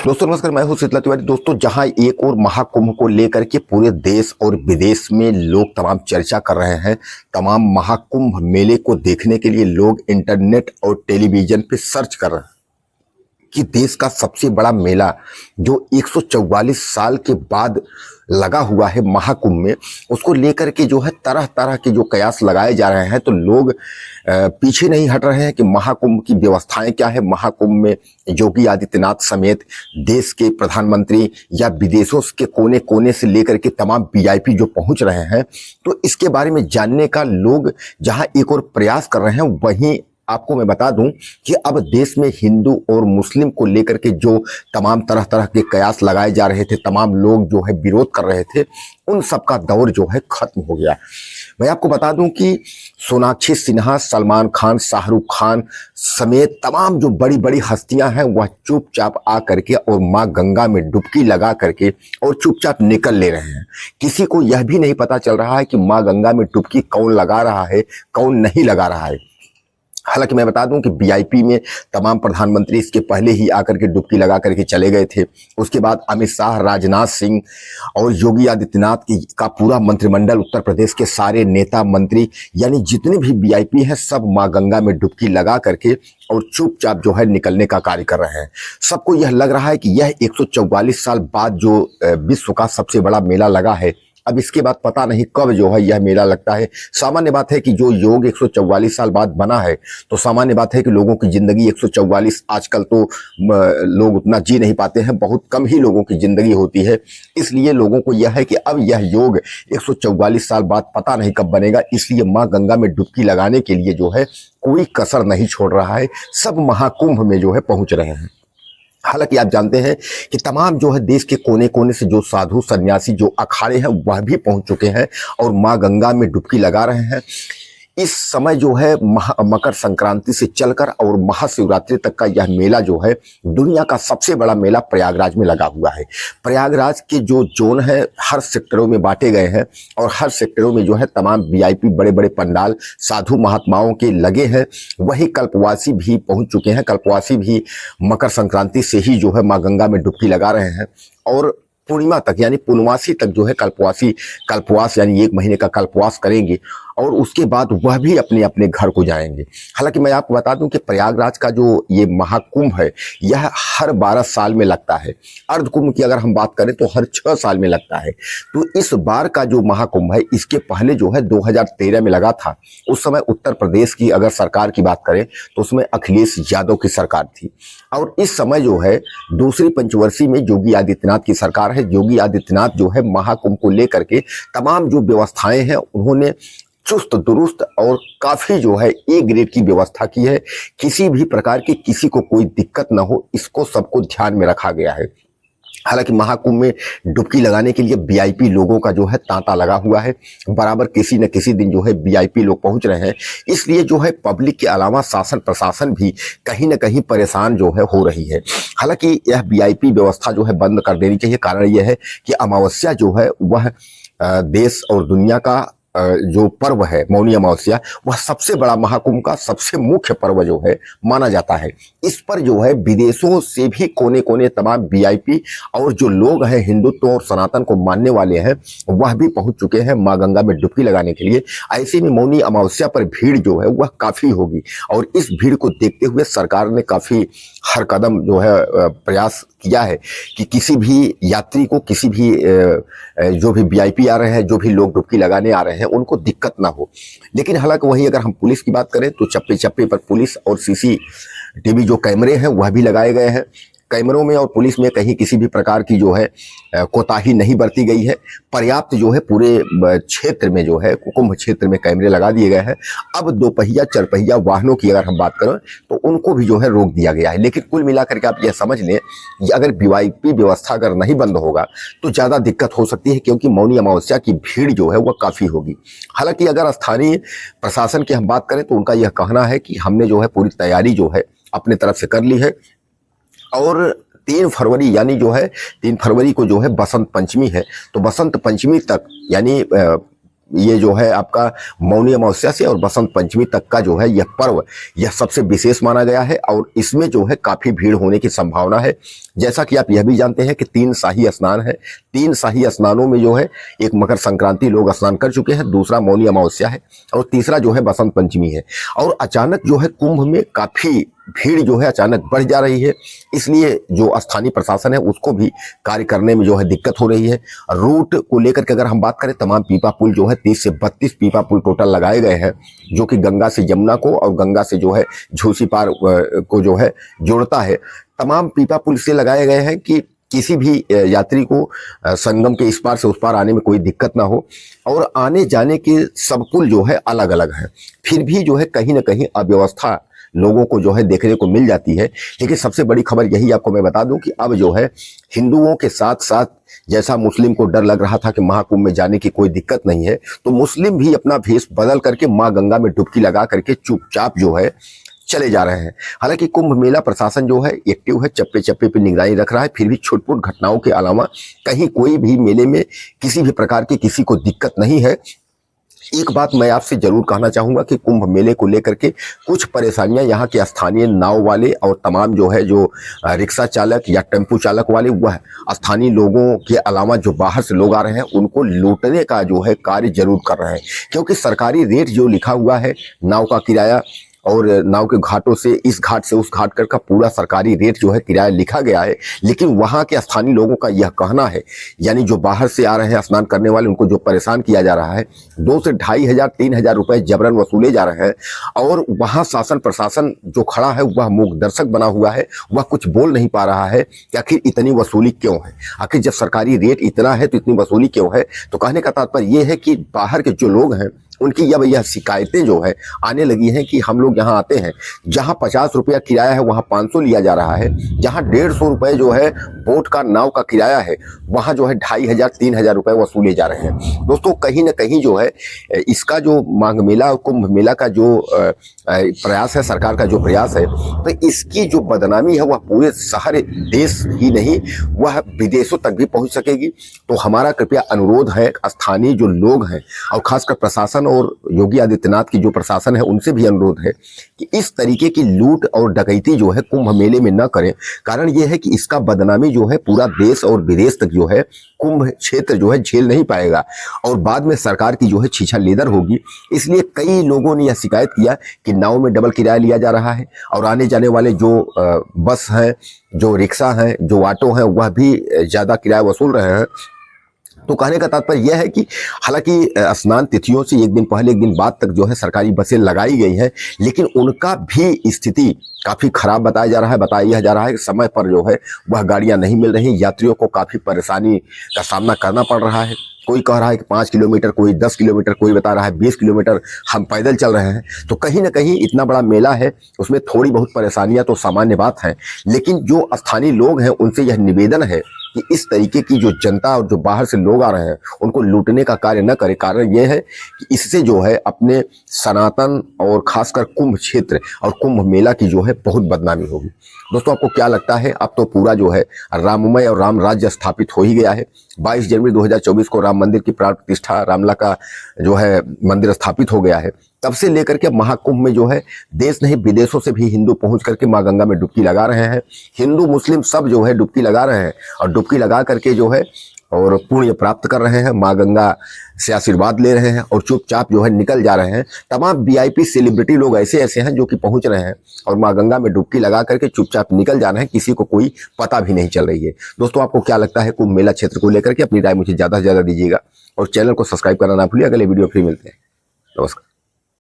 दोस्तों नमस्कार, मैं हूं शीतला तिवारी। दोस्तों, जहां एक और महाकुंभ को लेकर के पूरे देश और विदेश में लोग तमाम चर्चा कर रहे हैं, तमाम महाकुंभ मेले को देखने के लिए लोग इंटरनेट और टेलीविजन पे सर्च कर रहे हैं कि देश का सबसे बड़ा मेला जो 144 साल के बाद लगा हुआ है महाकुंभ में, उसको लेकर के जो है तरह तरह के जो कयास लगाए जा रहे हैं। तो लोग पीछे नहीं हट रहे हैं कि महाकुंभ की व्यवस्थाएं क्या है। महाकुंभ में योगी आदित्यनाथ समेत देश के प्रधानमंत्री या विदेशों के कोने कोने से लेकर के तमाम वीआईपी जो पहुंच रहे हैं, तो इसके बारे में जानने का लोग जहां एक और प्रयास कर रहे हैं, वहीं आपको मैं बता दूं कि अब देश में हिंदू और मुस्लिम को लेकर के जो तमाम तरह तरह के कयास लगाए जा रहे थे, तमाम लोग जो है विरोध कर रहे थे, उन सब का दौर जो है खत्म हो गया। मैं आपको बता दूं कि सोनाक्षी सिन्हा, सलमान खान, शाहरुख खान समेत तमाम जो बड़ी बड़ी हस्तियां हैं, वह चुपचाप आ करके और माँ गंगा में डुबकी लगा करके और चुपचाप निकल ले रहे हैं। किसी को यह भी नहीं पता चल रहा है कि माँ गंगा में डुबकी कौन लगा रहा है, कौन नहीं लगा रहा है। हालांकि मैं बता दूं कि वीआईपी में तमाम प्रधानमंत्री इसके पहले ही आकर के डुबकी लगा करके चले गए थे। उसके बाद अमित शाह, राजनाथ सिंह और योगी आदित्यनाथ का पूरा मंत्रिमंडल, उत्तर प्रदेश के सारे नेता मंत्री, यानी जितने भी वीआईपी हैं, सब माँ गंगा में डुबकी लगा करके और चुपचाप जो है निकलने का कार्य कर रहे हैं। सबको यह लग रहा है कि यह 144 साल बाद जो विश्व का सबसे बड़ा मेला लगा है, अब इसके बाद पता नहीं कब जो है यह मेला लगता है। सामान्य बात है कि जो योग 144 साल बाद बना है, तो सामान्य बात है कि लोगों की जिंदगी 144, आजकल तो लोग उतना जी नहीं पाते हैं, बहुत कम ही लोगों की जिंदगी होती है। इसलिए लोगों को यह है कि अब यह योग 144 साल बाद पता नहीं कब बनेगा। इसलिए माँ गंगा में डुबकी लगाने के लिए जो है कोई कसर नहीं छोड़ रहा है, सब महाकुंभ में जो है पहुंच रहे हैं। हालांकि आप जानते हैं कि तमाम जो है देश के कोने कोने से जो साधु सन्यासी, जो अखाड़े हैं, वह भी पहुंच चुके हैं और माँ गंगा में डुबकी लगा रहे हैं। इस समय जो है मकर संक्रांति से चलकर और महाशिवरात्रि तक का यह मेला जो है दुनिया का सबसे बड़ा मेला प्रयागराज में लगा हुआ है। प्रयागराज के जो जोन है हर सेक्टरों में बांटे गए हैं और हर सेक्टरों में जो है तमाम वीआईपी बड़े बड़े पंडाल साधु महात्माओं के लगे हैं। वही कल्पवासी भी पहुंच चुके हैं। कल्पवासी भी मकर संक्रांति से ही जो है माँ गंगा में डुबकी लगा रहे हैं और पूर्णिमा तक यानी पूर्णवासी तक जो है कल्पवास यानी 1 महीने का कल्पवास करेंगे और उसके बाद वह भी अपने अपने घर को जाएंगे। हालांकि मैं आपको बता दूं कि प्रयागराज का जो ये महाकुंभ है, यह हर 12 साल में लगता है। अर्धकुंभ की अगर हम बात करें तो हर 6 साल में लगता है। तो इस बार का जो महाकुंभ है, इसके पहले जो है 2013 में लगा था। उस समय उत्तर प्रदेश की अगर सरकार की बात करें तो उसमें अखिलेश यादव की सरकार थी और इस समय जो है दूसरी पंचवर्षीय में योगी आदित्यनाथ की सरकार है। योगी आदित्यनाथ जो है महाकुंभ को लेकर के तमाम जो व्यवस्थाएं हैं, उन्होंने चुस्त दुरुस्त और काफी जो है ए ग्रेड की व्यवस्था की है। किसी भी प्रकार की किसी को कोई दिक्कत ना हो, इसको सबको ध्यान में रखा गया है। हालांकि महाकुंभ में डुबकी लगाने के लिए वीआईपी लोगों का जो है तांता लगा हुआ है। बराबर किसी न किसी दिन जो है वीआईपी लोग पहुंच रहे हैं। इसलिए जो है पब्लिक के अलावा शासन प्रशासन भी कहीं न कहीं परेशान जो है हो रही है। हालांकि यह वीआईपी व्यवस्था जो है बंद कर देनी चाहिए। कारण यह है कि अमावस्या जो है वह देश और दुनिया का जो पर्व है मौनी अमावस्या, वह सबसे बड़ा महाकुंभ का सबसे मुख्य पर्व जो है माना जाता है। इस पर जो है विदेशों से भी कोने कोने तमाम वीआईपी और जो लोग हैं हिंदुत्व और सनातन को मानने वाले हैं, वह भी पहुंच चुके हैं माँ गंगा में डुबकी लगाने के लिए। ऐसे में मौनी अमावस्या पर भीड़ जो है वह काफी होगी और इस भीड़ को देखते हुए सरकार ने काफी हर कदम जो है प्रयास किया है कि किसी भी यात्री को, किसी भी जो भी वीआईपी आ रहे हैं, जो भी लोग डुबकी लगाने आ रहे हैं, उनको दिक्कत ना हो। लेकिन हालांकि वहीं अगर हम पुलिस की बात करें तो चप्पे चप्पे पर पुलिस और सीसीटीवी जो कैमरे हैं वह भी लगाए गए हैं। कैमरों में और पुलिस में कहीं किसी भी प्रकार की जो है कोताही नहीं बरती गई है। पर्याप्त जो है पूरे क्षेत्र में जो है कुंभ क्षेत्र में कैमरे लगा दिए गए हैं। अब 2 पहिया 4 पहिया वाहनों की अगर हम बात करें तो उनको भी जो है रोक दिया गया है। लेकिन कुल मिलाकर के आप यह समझ लें कि अगर वीआईपी व्यवस्था अगर नहीं बंद होगा तो ज़्यादा दिक्कत हो सकती है, क्योंकि मौनी अमावस्या की भीड़ जो है वह काफ़ी होगी। हालांकि अगर स्थानीय प्रशासन की हम बात करें तो उनका यह कहना है कि हमने जो है पूरी तैयारी जो है अपने तरफ से कर ली है और 3 फरवरी यानी जो है 3 फरवरी को जो है बसंत पंचमी है, तो बसंत पंचमी तक यानी ये जो है आपका मौनी अमावस्या से और बसंत पंचमी तक का जो है यह पर्व, यह सबसे विशेष माना गया है और इसमें जो है काफी भीड़ होने की संभावना है। जैसा कि आप यह भी जानते हैं कि 3 शाही स्नान है। 3 शाही स्नानों में जो है एक मकर संक्रांति लोग स्नान कर चुके हैं, दूसरा मौनी अमावस्या है और तीसरा जो है बसंत पंचमी है। और अचानक जो है कुंभ में काफी भीड़ जो है अचानक बढ़ जा रही है, इसलिए जो स्थानीय प्रशासन है उसको भी कार्य करने में जो है दिक्कत हो रही है। रूट को लेकर के अगर हम बात करें, तमाम पीपा पुल जो है 30 से 32 पीपा पुल टोटल लगाए गए हैं, जो कि गंगा से यमुना को और गंगा से जो है झूसी पार को जो है जोड़ता है। तमाम पीपा पुल से लगाए गए हैं कि किसी भी यात्री को संगम के इस पार से उस पार आने में कोई दिक्कत ना हो। और आने जाने के सब पुल जो है अलग अलग हैं, फिर भी जो है कहीं ना कहीं अव्यवस्था लोगों को जो है देखने को मिल जाती है। लेकिन सबसे बड़ी खबर यही आपको मैं बता दूं कि अब जो है हिंदुओं के साथ साथ जैसा मुस्लिम को डर लग रहा था कि महाकुंभ में जाने की कोई दिक्कत नहीं है, तो मुस्लिम भी अपना भेष बदल करके मां गंगा में डुबकी लगा करके चुपचाप जो है चले जा रहे हैं। हालांकि कुंभ मेला प्रशासन जो है एक्टिव है, चप्पे चप्पे पे निगरानी रख रहा है, फिर भी छुटपुट घटनाओं के अलावा कहीं कोई भी मेले में किसी भी प्रकार की किसी को दिक्कत नहीं है। एक बात मैं आपसे जरूर कहना चाहूंगा कि कुंभ मेले को लेकर के कुछ परेशानियां यहाँ के स्थानीय नाव वाले और तमाम जो है जो रिक्शा चालक या टेम्पो चालक वाले, वह स्थानीय लोगों के अलावा जो बाहर से लोग आ रहे हैं उनको लूटने का जो है कार्य जरूर कर रहे हैं। क्योंकि सरकारी रेट जो लिखा हुआ है नाव का किराया और नाव के घाटों से इस घाट से उस घाट कर का पूरा सरकारी रेट जो है किराया लिखा गया है, लेकिन वहां के स्थानीय लोगों का यह कहना है, यानी जो बाहर से आ रहे हैं स्नान करने वाले उनको जो परेशान किया जा रहा है, 2 से 2,500 3,000 रुपए जबरन वसूले जा रहे हैं। और वहां शासन प्रशासन जो खड़ा है वह मूक दर्शक बना हुआ है, वह कुछ बोल नहीं पा रहा है कि आखिर इतनी वसूली क्यों है। आखिर जब सरकारी रेट इतना है तो इतनी वसूली क्यों है। तो कहने का तात्पर्य यह है कि बाहर के जो लोग हैं उनकी अब यह शिकायतें जो है आने लगी हैं कि हम लोग यहाँ आते हैं, जहाँ 50 रुपया किराया है वहाँ 500 लिया जा रहा है, जहाँ 150 रुपये जो है बोट का नाव का किराया है वहाँ जो है 2,500 3,000 रुपये वसूले जा रहे हैं। दोस्तों कहीं ना कहीं जो है इसका जो माघ मेला और कुंभ मेला का जो प्रयास है, सरकार का जो प्रयास है, तो इसकी जो बदनामी है वह पूरे सारे देश ही नहीं वह विदेशों तक भी पहुँच सकेगी। तो हमारा कृपया अनुरोध है स्थानीय जो लोग हैं और खासकर प्रशासन और योगी आदित्यनाथ की जो प्रशासन है उनसे भी अनुरोध है कि इस तरीके की लूट और डकैती जो है कुंभ मेले में न करें। कारण यह है कि इसका बदनामी जो है पूरा देश और विदेश तक जो है कुंभ क्षेत्र जो है झेल नहीं पाएगा और बाद में सरकार की जो है छीछा लेदर होगी। इसलिए कई लोगों ने यह शिकायत किया कि नाव में डबल किराया लिया जा रहा है और आने जाने वाले जो बस हैं, जो रिक्शा हैं, जो ऑटो हैं, वह भी ज़्यादा किराया वसूल रहे हैं। तो कहने का तात्पर्य यह है कि हालांकि स्नान तिथियों से एक दिन पहले एक दिन बाद तक जो है सरकारी बसें लगाई गई हैं, लेकिन उनका भी स्थिति काफ़ी खराब बताया जा रहा है कि समय पर जो है वह गाड़ियां नहीं मिल रही, यात्रियों को काफ़ी परेशानी का सामना करना पड़ रहा है। कोई कह रहा है कि 5 किलोमीटर, कोई 10 किलोमीटर, कोई बता रहा है 20 किलोमीटर हम पैदल चल रहे हैं। तो कहीं ना कहीं इतना बड़ा मेला है, उसमें थोड़ी बहुत परेशानियां तो सामान्य बात है, लेकिन जो स्थानीय लोग हैं उनसे यह निवेदन है कि इस तरीके की जो जनता और जो बाहर से लोग आ रहे हैं उनको लूटने का कार्य न करे। कारण यह है कि इससे जो है अपने सनातन और खासकर कुंभ क्षेत्र और कुंभ मेला की जो है बहुत बदनामी होगी। दोस्तों आपको क्या लगता है? अब तो पूरा जो है राममय और राम राज्य स्थापित हो ही गया है। 22 जनवरी 2024 को राम मंदिर की प्राण प्रतिष्ठा, रामलला का जो है मंदिर स्थापित हो गया है। तब से लेकर के महाकुंभ में जो है देश नहीं विदेशों से भी हिंदू पहुंच करके मां गंगा में डुबकी लगा रहे हैं। हिंदू मुस्लिम सब जो है डुबकी लगा रहे हैं और डुबकी लगा करके जो है और पुण्य प्राप्त कर रहे हैं, मां गंगा से आशीर्वाद ले रहे हैं और चुपचाप जो है निकल जा रहे हैं। तमाम वीआईपी सेलिब्रिटी लोग ऐसे ऐसे हैं जो कि पहुंच रहे हैं और मां गंगा में डुबकी लगा करके चुपचाप निकल जा रहे हैं, किसी को कोई पता भी नहीं चल रही है। दोस्तों आपको क्या लगता है कुंभ मेला क्षेत्र को लेकर के? अपनी राय मुझे ज़्यादा से ज़्यादा दीजिएगा और चैनल को सब्सक्राइब करना ना भूलिए। अगले वीडियो फिर मिलते हैं। नमस्कार।